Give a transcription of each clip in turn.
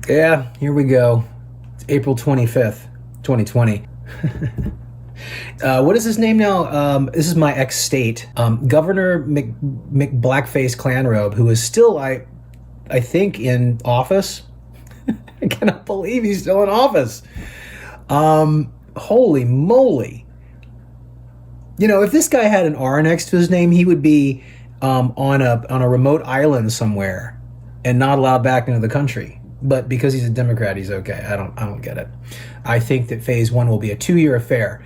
Yeah, here we go. It's April 25th, 2020. What is his name now? This is my ex-state. Governor McBlackface Clanrobe, who is still, I think, in office. I cannot believe he's still in office. Holy moly. You know, if this guy had an R next to his name, he would be on a remote island somewhere and not allowed back into the country. But because he's a Democrat, he's okay. I don't get it. I think that phase one will be a 2-year affair.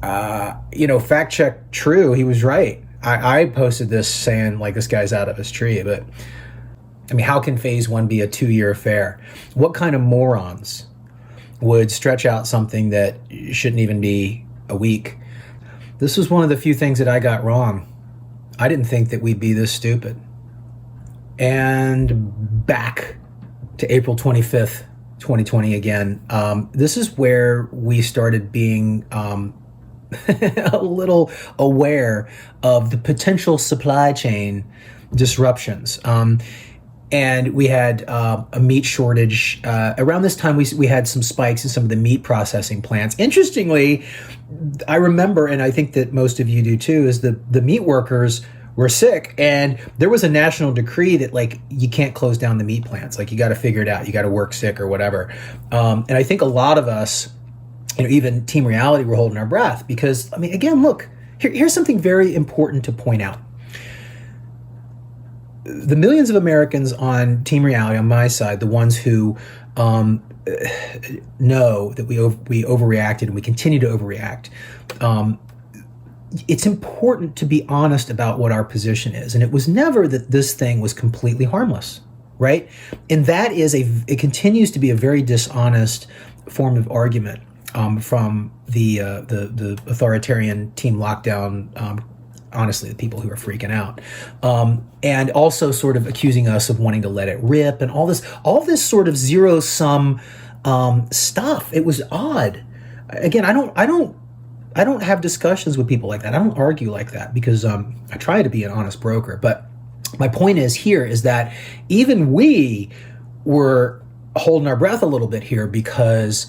Fact check true. He was right. I posted this saying like this guy's out of his tree, but I mean, how can phase one be a 2-year affair? What kind of morons would stretch out something that shouldn't even be a week? This was one of the few things that I got wrong. I didn't think that we'd be this stupid. And back to April 25th, 2020 again. This is where we started being a little aware of the potential supply chain disruptions. And we had a meat shortage. Around this time, we had some spikes in some of the meat processing plants. Interestingly, I remember, and I think that most of you do too, is the meat workers were sick, and there was a national decree that like you can't close down the meat plants. Like you got to figure it out. You got to work sick or whatever. And I think a lot of us, even Team Reality, were holding our breath because, I mean, again, look, here's something very important to point out. The millions of Americans on Team Reality, on my side, the ones who know that we overreacted and we continue to overreact, it's important to be honest about what our position is. And it was never that this thing was completely harmless, right? And that is it continues to be a very dishonest form of argument from the authoritarian team lockdown, honestly, the people who are freaking out, and also sort of accusing us of wanting to let it rip and all this sort of zero sum stuff. It was odd. Again, I don't have discussions with people like that. I don't argue like that because I try to be an honest broker. But my point is that even we were holding our breath a little bit here because,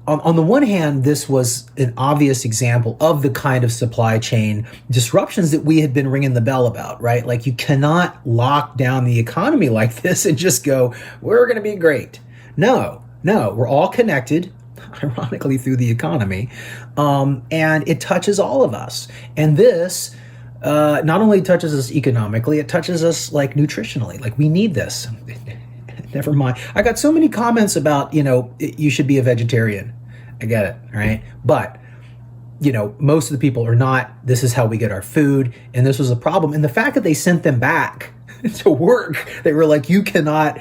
on the one hand, this was an obvious example of the kind of supply chain disruptions that we had been ringing the bell about, right? Like you cannot lock down the economy like this and just go, we're going to be great. No, we're all connected, ironically, through the economy. And it touches all of us. And this not only touches us economically, it touches us like nutritionally. Like we need this. Never mind. I got so many comments about, you should be a vegetarian. I get it, right? But, most of the people are not. This is how we get our food. And this was a problem. And the fact that they sent them back to work, they were like, you cannot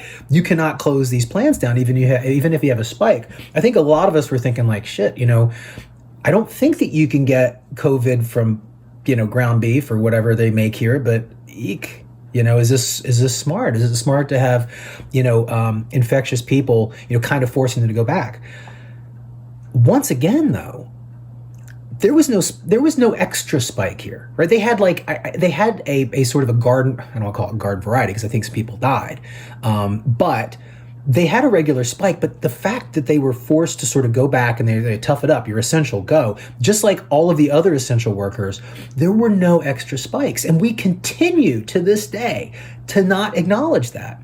close these plants down, even if you have a spike. I think a lot of us were thinking like, shit, I don't think that you can get COVID from, ground beef or whatever they make here, but eek. Is this smart? Is it smart to have, infectious people, kind of forcing them to go back? Once again, though, there was no extra spike here, right? They had a sort of a garden. I don't want to call it garden variety because I think some people died, but they had a regular spike. But the fact that they were forced to sort of go back and they tough it up, you're essential, go. Just like all of the other essential workers, there were no extra spikes. And we continue to this day to not acknowledge that.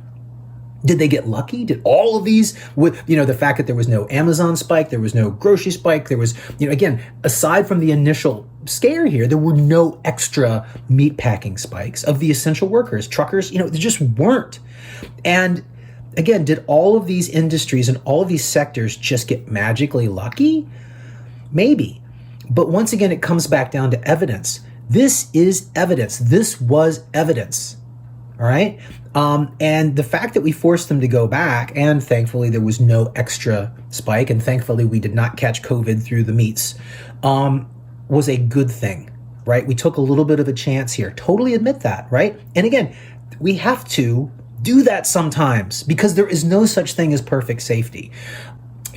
Did they get lucky? Did all of these, with the fact that there was no Amazon spike, there was no grocery spike, there was, again, aside from the initial scare here, there were no extra meat packing spikes of the essential workers, truckers, there just weren't. And again, did all of these industries and all of these sectors just get magically lucky? Maybe. But once again, it comes back down to evidence. This is evidence. This was evidence. All right. And the fact that we forced them to go back, and thankfully there was no extra spike, and thankfully we did not catch COVID through the meats, was a good thing, right? We took a little bit of a chance here. Totally admit that, right? And again, we have to do that sometimes because there is no such thing as perfect safety.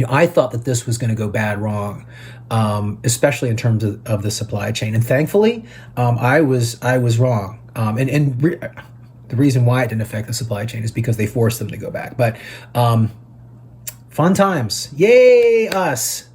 I thought that this was going to go bad wrong, especially in terms of the supply chain. And thankfully, I was wrong. The reason why it didn't affect the supply chain is because they forced them to go back. But fun times. Yay, us.